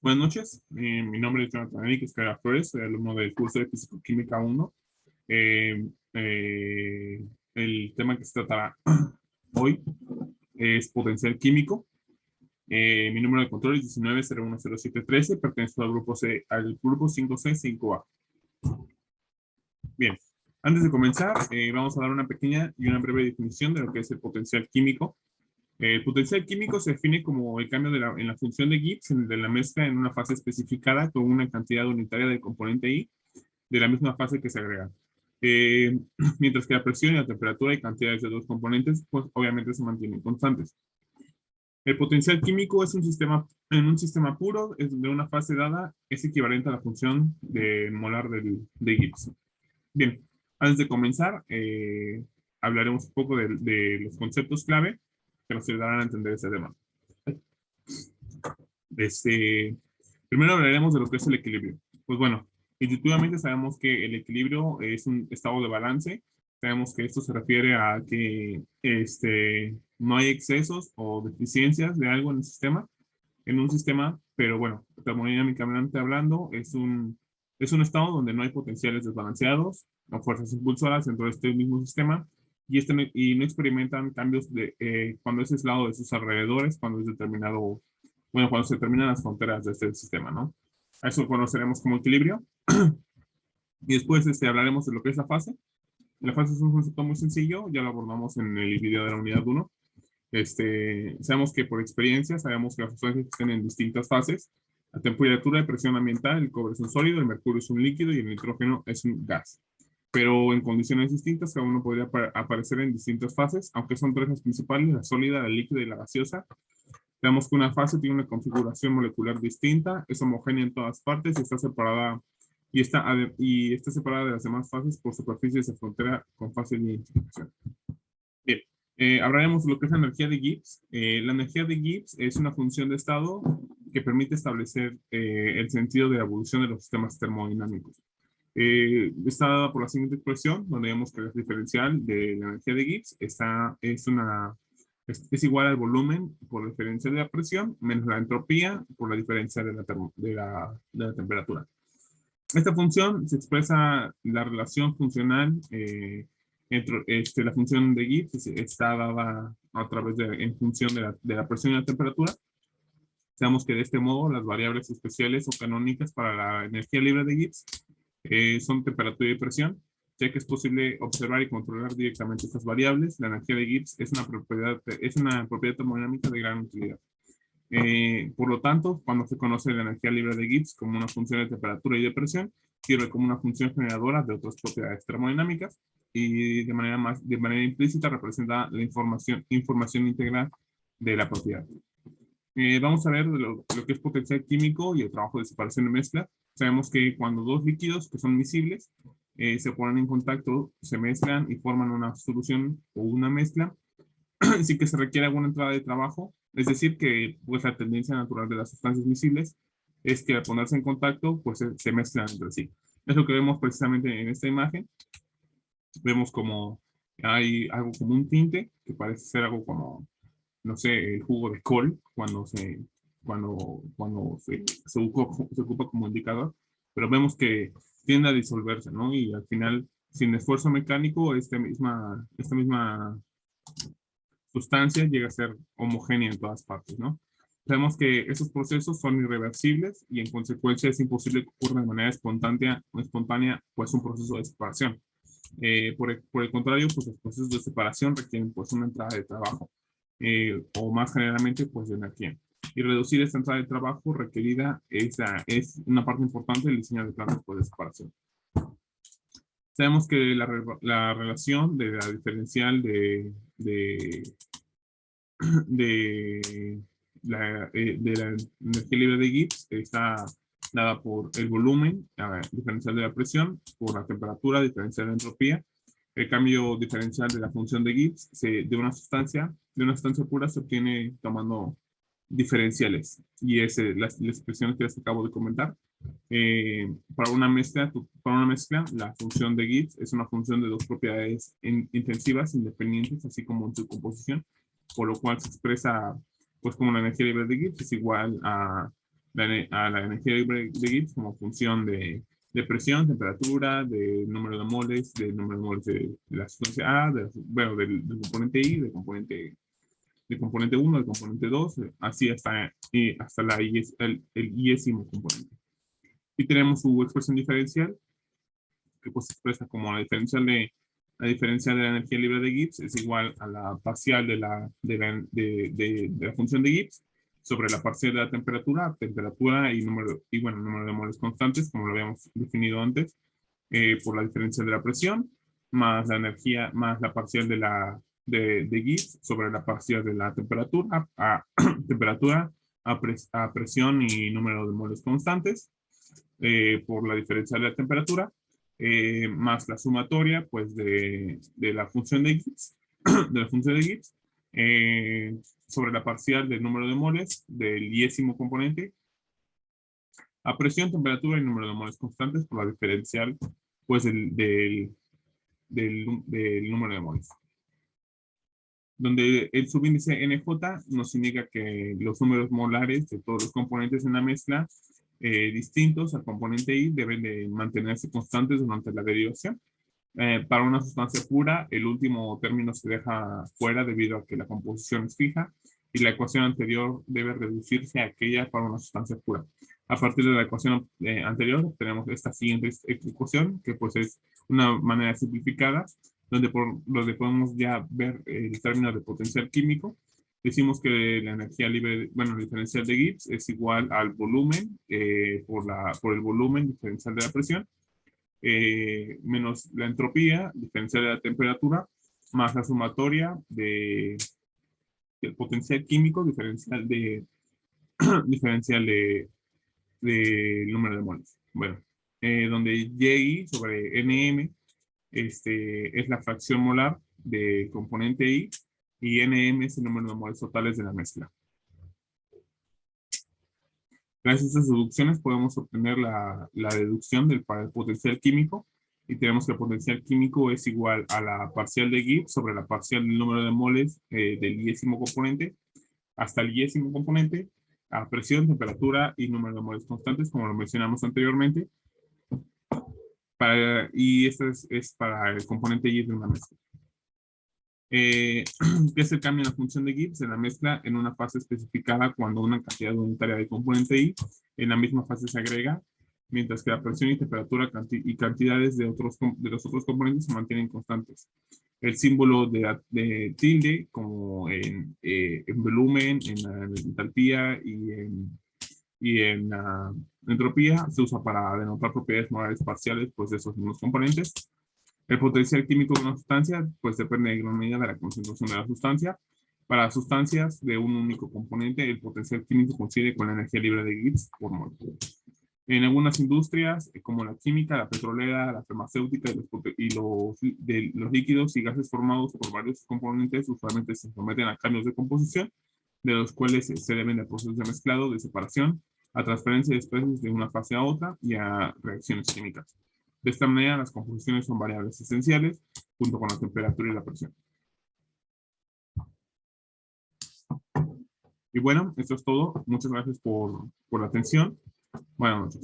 Buenas noches, mi nombre es Jonathan Enrique Escalera Flores, soy alumno del curso de Físico-Química 1. Eh, eh, el tema que se tratará hoy es potencial químico. Mi número de control es 19010713, pertenezco al grupo C, al grupo 5C5A. Bien, antes de comenzar, vamos a dar una pequeña y una breve definición de lo que es el potencial químico. El potencial químico se define como el cambio en la función de Gibbs de la mezcla en una fase especificada con una cantidad unitaria del componente I de la misma fase que se agrega. Eh, Mientras que la presión y la temperatura y cantidades de los componentes, pues obviamente se mantienen constantes. El potencial químico es en un sistema puro, es de una fase dada, es equivalente a la función de molar de Gibbs. Bien, antes de comenzar, hablaremos un poco de los conceptos clave que nos ayudarán a entender este tema. Este, Primero hablaremos de lo que es el equilibrio. Pues bueno, intuitivamente sabemos que el equilibrio es un estado de balance. Sabemos que esto se refiere a que no hay excesos o deficiencias de algo en un sistema, pero bueno, termodinámicamente hablando, es un estado donde no hay potenciales desbalanceados o fuerzas impulsoras dentro de este mismo sistema y no experimentan cambios cuando es aislado de sus alrededores, cuando es determinado, bueno, cuando se determinan las fronteras de este sistema, ¿no? A eso lo conoceremos como equilibrio. Y después hablaremos de lo que es la fase. La fase es un concepto muy sencillo, ya lo abordamos en el video de la unidad 1. Sabemos que por experiencia, sabemos que las sustancias están en distintas fases. A temperatura y presión ambiental, el cobre es un sólido, el mercurio es un líquido y el nitrógeno es un gas. Pero en condiciones distintas, cada uno podría aparecer en distintas fases, aunque son tres las principales, la sólida, la líquida y la gaseosa. Veamos que una fase tiene una configuración molecular distinta, es homogénea en todas partes y está separada y está separada de las demás fases por superficies de frontera con fácil identificación. Bien, hablaremos de lo que es la energía de Gibbs. La energía de Gibbs es una función de estado que permite establecer el sentido de la evolución de los sistemas termodinámicos. Está dada por la siguiente expresión, donde vemos que la diferencial de la energía de Gibbs es igual al volumen por la diferencia de la presión menos la entropía por la diferencia de la temperatura. Esta función se expresa la relación funcional entre la función de Gibbs está dada a través en función de la presión y la temperatura. Sabemos que de este modo las variables especiales o canónicas para la energía libre de Gibbs son temperatura y presión, ya que es posible observar y controlar directamente estas variables. La energía de Gibbs es una propiedad termodinámica de gran utilidad. Por lo tanto, cuando se conoce la energía libre de Gibbs como una función de temperatura y de presión, sirve como una función generadora de otras propiedades termodinámicas y de manera implícita representa la información integral de la propiedad. Vamos a ver lo que es potencial químico y el trabajo de separación y mezcla. Sabemos que cuando dos líquidos que son miscibles se ponen en contacto, se mezclan y forman una solución o una mezcla, sí que se requiere alguna entrada de trabajo, es decir, que pues la tendencia natural de las sustancias miscibles es que al ponerse en contacto, pues se mezclan entre sí. Es lo que vemos precisamente en esta imagen. Vemos como hay algo como un tinte, que parece ser algo como, no sé, el jugo de col, se ocupa como indicador, pero vemos que tiende a disolverse, ¿no? Y al final, sin esfuerzo mecánico, esta misma sustancia llega a ser homogénea en todas partes, ¿no? Sabemos que esos procesos son irreversibles y en consecuencia es imposible que ocurra de manera espontánea, pues un proceso de separación. Por el contrario, pues los procesos de separación requieren pues una entrada de trabajo o más generalmente pues de energía. Y reducir esta entrada de trabajo requerida es una parte importante del diseño de planos pues, de separación. Sabemos que la relación de la diferencial de de la energía libre de Gibbs está dada por el volumen diferencial de la presión, por la temperatura diferencial de entropía, el cambio diferencial de la función de Gibbs de una sustancia pura se obtiene tomando diferenciales y es las expresiones que les acabo de comentar. Para una mezcla, la función de Gibbs es una función de dos propiedades intensivas independientes, así como en su composición, por lo cual se expresa pues como la energía libre de Gibbs es igual a la energía libre de Gibbs como función de presión, temperatura, de número de moles, del número de moles de la sustancia A, bueno, del componente I, del componente 1, del componente 2, así hasta el iésimo componente. Y tenemos su expresión diferencial, que pues se expresa como la diferencial de la energía libre de Gibbs es igual a la parcial de la función de Gibbs sobre la parcial de la temperatura y bueno, número de moles constantes, como lo habíamos definido antes, por la diferencia de la presión, más la energía, más la parcial de Gibbs sobre la parcial de la temperatura, temperatura a presión y número de moles constantes, por la diferencia de la temperatura, más la sumatoria, pues, de la función de Gibbs, de la función de Gibbs, sobre la parcial del número de moles del iésimo componente, a presión, temperatura y número de moles constantes por la diferencial, pues, del número de moles. Donde el subíndice NJ nos indica que los números molares de todos los componentes en la mezcla distintos al componente I deben de mantenerse constantes durante la derivación. Para una sustancia pura, el último término se deja fuera debido a que la composición es fija y la ecuación anterior debe reducirse a aquella para una sustancia pura. A partir de la ecuación anterior tenemos esta siguiente ecuación, que pues es una manera simplificada, donde podemos ya ver el término de potencial químico. Decimos que la energía libre, bueno, el diferencial de Gibbs es igual al volumen por el volumen diferencial de la presión, menos la entropía diferencial de la temperatura, más la sumatoria del potencial químico diferencial número de moles. Bueno, donde Y sobre NM es la fracción molar del componente I y NM es el número de moles totales de la mezcla. Gracias a estas deducciones podemos obtener la deducción para el potencial químico y tenemos que el potencial químico es igual a la parcial de Gibbs sobre la parcial del número de moles del iésimo componente hasta el iésimo componente a presión, temperatura y número de moles constantes, como lo mencionamos anteriormente. Y esto es para el componente Y de una mezcla. ¿Qué es el cambio en la función de Gibbs en la mezcla en una fase especificada cuando una cantidad unitaria de componente I en la misma fase se agrega, mientras que la presión y temperatura y cantidades de los otros componentes se mantienen constantes? El símbolo de tilde, como en volumen, en la entalpía y en la entropía, se usa para denotar propiedades molares parciales pues, de esos mismos componentes. El potencial químico de una sustancia pues depende de gran medida de la concentración de la sustancia. Para sustancias de un único componente, el potencial químico coincide con la energía libre de Gibbs por mol. En algunas industrias, como la química, la petrolera, la farmacéutica y los líquidos y gases formados por varios componentes usualmente se someten a cambios de composición, de los cuales se deben de procesos de mezclado, de separación, a transferencia de especies de una fase a otra y a reacciones químicas. De esta manera, las composiciones son variables esenciales, junto con la temperatura y la presión. Y bueno, esto es todo. Muchas gracias por la atención. Buenas noches.